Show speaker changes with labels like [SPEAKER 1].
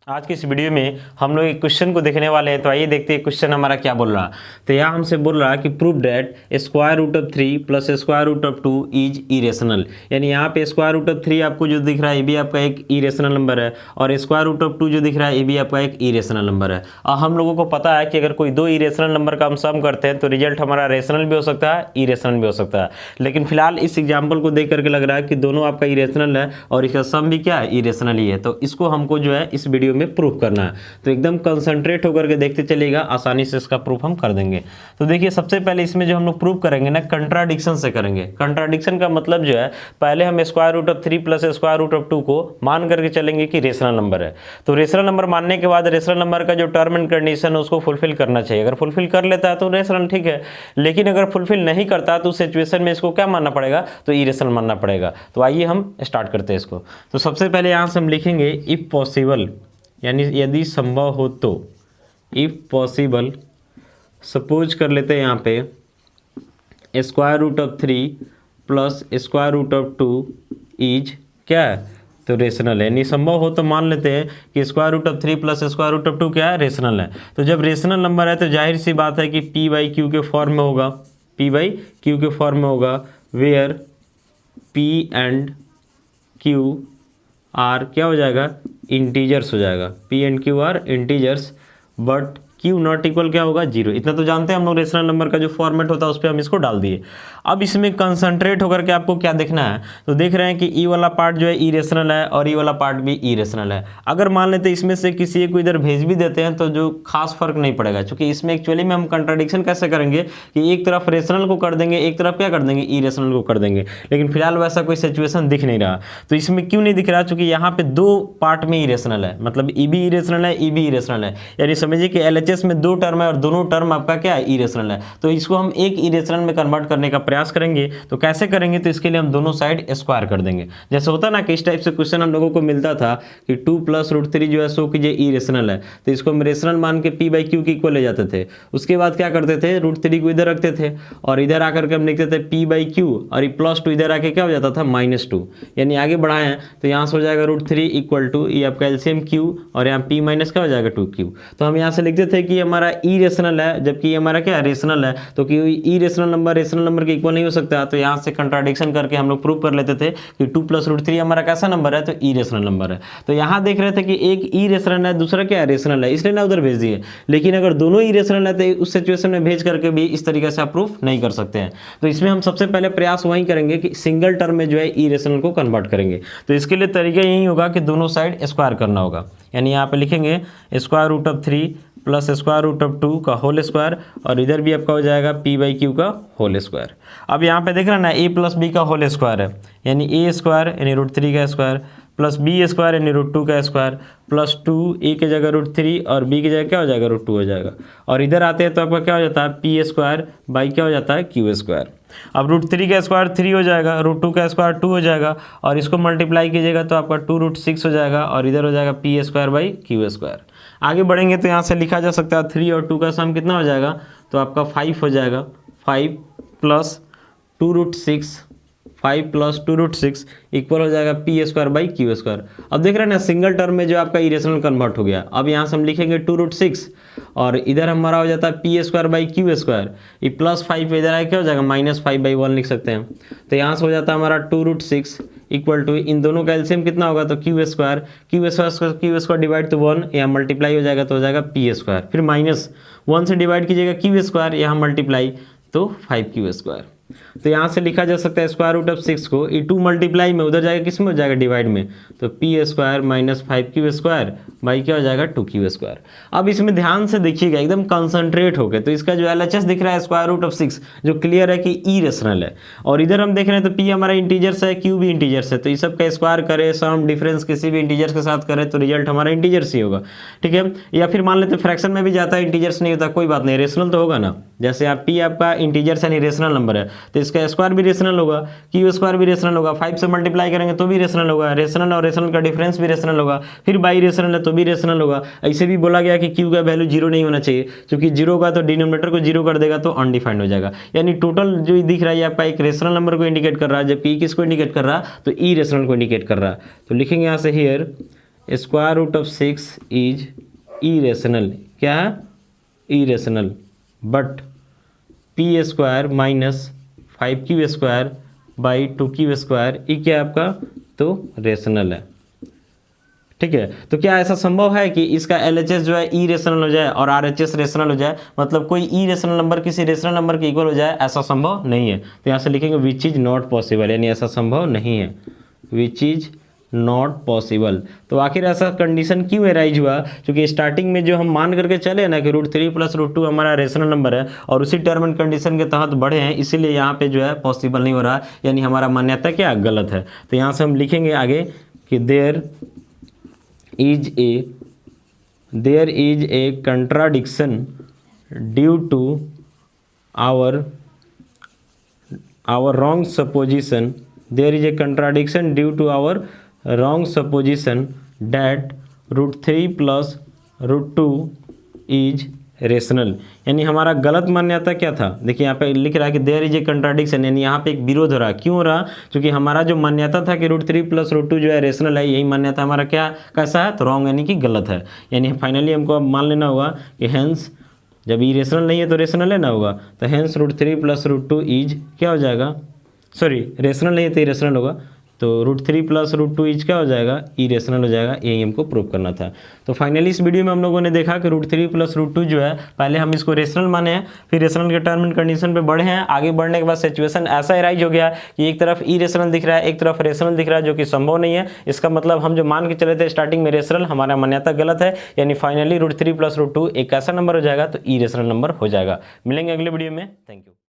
[SPEAKER 1] आज की इस वीडियो में हम लोग एक क्वेश्चन को देखने वाले हैं। तो आइए देखते हैं क्वेश्चन हमारा क्या बोल रहा। तो यहाँ हमसे बोल रहा कि prove that square root of 3 plus square root of 2 is irrational. यानी यहाँ पे स्क्वायर रूट ऑफ 3 आपको जो दिख रहा है ये भी आपका एक इरेशनल नंबर है, और स्क्वायर रूट ऑफ 2 जो दिख रहा है ये भी आपका एक इरेशनल नंबर है। और हम लोगों को पता है कि अगर कोई दो इरेशनल नंबर का हम सम करते हैं तो रिजल्ट हमारा रेशनल भी हो सकता है, इरेशनल भी हो सकता है। लेकिन फिलहाल इस एग्जाम्पल को देख करके लग रहा है कि दोनों आपका इरेशनल है और इसका सम भी क्या है, इरेशनल ही है। तो इसको हमको जो है इस वीडियो में प्रूफ करना है। तो एकदम कंसंट्रेट होकर के देखते चलेगा, आसानी से इसका प्रूफ हम कर देंगे। तो देखिए सबसे पहले इसमें जो हम लोग प्रूफ करेंगे ना, कंट्राडिक्शन से करेंगे। कंट्राडिक्शन का मतलब जो है, पहले हम square root of 3 plus square root of 2 को मान करके चलेंगे कि रेशनल नंबर है। तो रेशनल नंबर मानने के बाद रेशनल नंबर का जो टर्म एंड कंडीशन है उसको फुलफिल करना चाहिए। अगर फुलफिल कर लेता है तो रेशनल ठीक है, लेकिन अगर फुलफिल नहीं करता तो उस सिचुएशन में इसको क्या मानना पड़ेगा, तो इरेशनल मानना पड़ेगा। तो आइए हम स्टार्ट करते हैं इसको। तो सबसे पहले यहाँ से हम लिखेंगे इफ पॉसिबल, यानी यदि संभव हो तो। इफ पॉसिबल, सपोज कर लेते हैं यहाँ पे square root of 3 plus square root of 2 is क्या है, तो रेशनल है। यानी संभव हो तो मान लेते हैं कि square root of 3 plus square root of 2 क्या है, रेशनल है। तो जब रेशनल नंबर है तो जाहिर सी बात है कि पी बाई क्यू के फॉर्म में होगा, पी बाई क्यू के फॉर्म में होगा, where P and Q are क्या हो जाएगा, इंटीजर्स हो जाएगा। P and Q are integers, but Q not equal क्या होगा, जीरो। इतना तो जानते हैं हम लोग, रेशनल नंबर का जो फॉर्मेट होता है उस पर हम इसको डाल दिए। अब इसमें कंसंट्रेट होकर के आपको क्या देखना है, तो देख रहे हैं कि ई वाला पार्ट जो है इरेशनल है और ई वाला पार्ट भी इरेशनल है। अगर मान लेते हैं इसमें से किसी एक को इधर भेज भी देते हैं तो जो खास फर्क नहीं पड़ेगा, क्योंकि इसमें एक्चुअली में हम कंट्राडिक्शन कैसे करेंगे कि एक तरफ रेशनल को कर देंगे, एक तरफ क्या कर देंगे, इरेशनल को कर देंगे। लेकिन फिलहाल वैसा कोई सिचुएशन दिख नहीं रहा। तो इसमें क्यों नहीं दिख रहा, क्योंकि यहाँ पे दो पार्ट में इरेशनल है, मतलब ई भी इरेशनल है, ई भी इरेशनल है। यानी समझिए कि एलएचएस में दो टर्म है और दोनों टर्म आपका क्या है, इरेशनल है। तो इसको हम एक इरेशनल में कन्वर्ट करने का प्रयास करेंगे। तो कैसे करेंगे, तो इसके लिए हम दोनों साइड स्क्वायर कर देंगे। जैसे होता ना कि इस टाइप से क्वेश्चन हम लोगों को मिलता था कि 2 प्लस रूट 3 जो है सो कीजिए इरेशनल है, तो इसको हम रेशनल मान के पी बाई क्यू की इक्वल ले जाते थे। उसके बाद क्या करते थे, रूट 3 को इधर रखते थे और इधर आकर के हम लिखते थे पी बाई क्यू, और ये प्लस 2 इधर आके क्या हो जाता था, -2। यानी आगे बढ़ाए हैं तो यहाँ से हो जाएगा रूट 3 इक्वल टू ये आपका एलसीएम क्यू, और यहाँ पी माइनस क्या हो जाएगा 2q। तो हम यहाँ से लिखते थे कि हमारा इरेशनल है जबकि हमारा क्या रेशनल है। तो कि इरेशनल नंबर रेशनल नंबर के इक्वल नहीं हो सकता, तो यहाँ से कंट्राडिक्शन करके हम लोग प्रूव कर लेते थे कि 2 प्लस रूट 3 हमारा कैसा नंबर है, तो इरेशनल नंबर है। तो यहाँ देख रहे थे कि एक इरेशनल है दूसरा क्या है, रेशनल है, इसलिए ना उधर भेज दिए। लेकिन अगर दोनों इरेशनल है तो उस सिचुएशन में भेज करके भी इस तरीके से आप प्रूफ नहीं कर सकते हैं। तो इसमें हम सबसे पहले प्रयास वही करेंगे कि सिंगल टर्म में जो है इरेशनल को कन्वर्ट करेंगे। तो इसके लिए तरीका यही होगा कि दोनों साइड स्क्वायर करना होगा। यानी यहाँ पे लिखेंगे square root of 3 plus square root of 2 का होल स्क्वायर, और इधर भी आपका हो जाएगा पी बाई क्यू का होल स्क्वायर। अब यहाँ पे देख रहे हैं ना, ए प्लस बी का होल स्क्वायर है, यानी ए स्क्वायर यानी रूट 3 का स्क्वायर, प्लस बी स्क्वायर यानी रूट 2 का स्क्वायर, प्लस 2 ए की जगह रूट 3 और बी की जगह क्या हो जाएगा, रूट 2 हो जाएगा। और इधर आते हैं तो आपका क्या हो जाता है, पी स्क्वायर बाई क्या हो जाता है, क्यू स्क्वायर। अब रूट 3 का स्क्वायर 3 हो जाएगा, रूट 2 का स्क्वायर 2 हो जाएगा, और इसको मल्टीप्लाई कीजिएगा तो आपका 2 रूट 6 हो जाएगा, और इधर हो जाएगा P square by Q square. आगे बढ़ेंगे तो यहाँ से लिखा जा सकता है 3 और 2 का सम कितना हो जाएगा, तो आपका 5 हो जाएगा। 5 plus 2 root 6, 5 plus 2 root 6 equal हो जाएगा P square by Q square. अब देख रहे हैं ना, सिंगल टर्म में जो आपका इरेशनल कन्वर्ट हो गया। अब यहाँ से हम लिखेंगे 2 रूट 6, और इधर हमारा हो जाता है P square by Q square. ये प्लस 5 इधर आया क्या हो जाएगा, -5/1 लिख सकते हैं। तो यहाँ से हो जाता है हमारा 2 रूट 6 इक्वल टू इन दोनों का एलसीएम कितना होगा, तो क्यू स्क्वायर डिवाइड तो 1, यहाँ मल्टीप्लाई हो जाएगा तो हो जाएगा पी स्क्वायर, फिर -1 से डिवाइड कीजिएगा क्यू स्क्वायर, यहाँ मल्टीप्लाई तो 5q स्क्वायर। तो यहाँ से लिखा जा सकता है स्क्वायर रूट ऑफ 6 को ये 2 मल्टीप्लाई में उधर जाएगा, किस में हो जाएगा, डिवाइड में, तो P square minus 5q square by क्या हो जाएगा, 2q स्क्वायर। अब इसमें ध्यान से देखिएगा एकदम कंसंट्रेट होकर, तो इसका जो एलएचएस दिख रहा है स्क्वायर रूट ऑफ 6 जो क्लियर है कि इरेशनल है, और इधर हम देख रहे हैं तो पी हमारा इंटीजर्स है, क्यू भी इंटीजर्स है। तो इस सब का स्क्वायर करे, सम डिफरेंस किसी भी इंटीजर्स के साथ करे तो रिजल्ट हमारा इंटीजर्स ही होगा, ठीक है। या फिर मान लेते फ्रैक्शन में भी जाता है, इंटीजर्स नहीं होता, कोई बात नहीं, रेशनल तो होगा ना। जैसे आप पी आपका इंटीजर्स यानी रेशनल नंबर है तो इसका स्क्वायर भी रेशनल होगा, क्यू स्क्वायर भी रेशनल होगा, 5 से मल्टीप्लाई करेंगे तो भी रेशनल होगा, रेशनल और रेशनल का डिफरेंस भी रेशनल होगा, फिर बाई रेशनल है तो भी रेशनल होगा। ऐसे भी बोला गया कि क्यू का वैल्यू 0 नहीं होना चाहिए, क्योंकि 0 होगा तो डिनोमिनेटर को 0 कर देगा तो अनडिफाइंड हो जाएगा। यानी टोटल जो दिख रहा है आपका एक रेशनल नंबर को इंडिकेट कर रहा है, जबकि किसको इंडिकेट कर रहा है, तो ई रेशनल को इंडिकेट कर रहा है। तो लिखेंगे यहाँ से here square root of 6 is irrational, क्या है, irrational, but P square minus 5q² by 2q² ये क्या है आपका, तो रेशनल है। ठीक है, तो क्या ऐसा संभव है कि इसका LHS जो है इरेशनल हो जाए और RHS रेशनल हो जाए, मतलब कोई इरेशनल नंबर किसी रेशनल नंबर के इक्वल हो जाए? ऐसा संभव नहीं है। तो यहाँ से लिखेंगे विच इज नॉट पॉसिबल, यानी ऐसा संभव नहीं है, विच इज नॉट पॉसिबल। तो आखिर ऐसा कंडीशन क्यों एराइज हुआ? क्योंकि स्टार्टिंग में जो हम मान करके चले ना कि √3 + √2 हमारा रेशनल नंबर है और उसी टर्म एंड कंडीशन के तहत बढ़े हैं, इसीलिए यहाँ पे जो है पॉसिबल नहीं हो रहा, यानी हमारा मान्यता क्या गलत है। तो यहाँ से हम लिखेंगे आगे कि there is a contradiction due to our wrong supposition, there is a contradiction due to our wrong supposition that √3 + √2 is rational, यानी हमारा गलत मान्यता क्या था? देखिए यहाँ पे लिख रहा है कि देयर इज ए कंट्राडिक्शन, यानी यहाँ पे एक विरोध हो रहा है। क्यों हो रहा? क्योंकि हमारा जो मान्यता था कि √3 + √2 जो है रेशनल है, यही मान्यता हमारा क्या कैसा है, तो रॉन्ग, यानी कि गलत है। यानी फाइनली हमको अब मान लेना होगा कि हेंस जब ये रेशनल नहीं है तो रेशनल लेना होगा, तो हेंस √3 + √2 इज क्या हो जाएगा, सॉरी रेशनल नहीं है तो इरेशनल होगा, तो √3 + √2 इज क्या हो जाएगा, इरेशनल हो जाएगा। यही हमको प्रूव करना था। तो फाइनली इस वीडियो में हम लोगों ने देखा कि √3 + √2 जो है, पहले हम इसको रेशनल माने हैं, फिर रेशनल के टर्म एंड कंडीशन पे बढ़े हैं। आगे बढ़ने के बाद सिचुएशन ऐसा एराइज हो गया कि एक तरफ इरेशनल दिख रहा है, एक तरफ रेशनल दिख रहा है, जो कि संभव नहीं है। इसका मतलब हम जो मान के चले थे स्टार्टिंग में रेशनल, हमारा मान्यता गलत है, यानी फाइनली √3 + √2 एक ऐसा नंबर हो जाएगा तो इरेशनल नंबर हो जाएगा। मिलेंगे अगले वीडियो में, थैंक यू।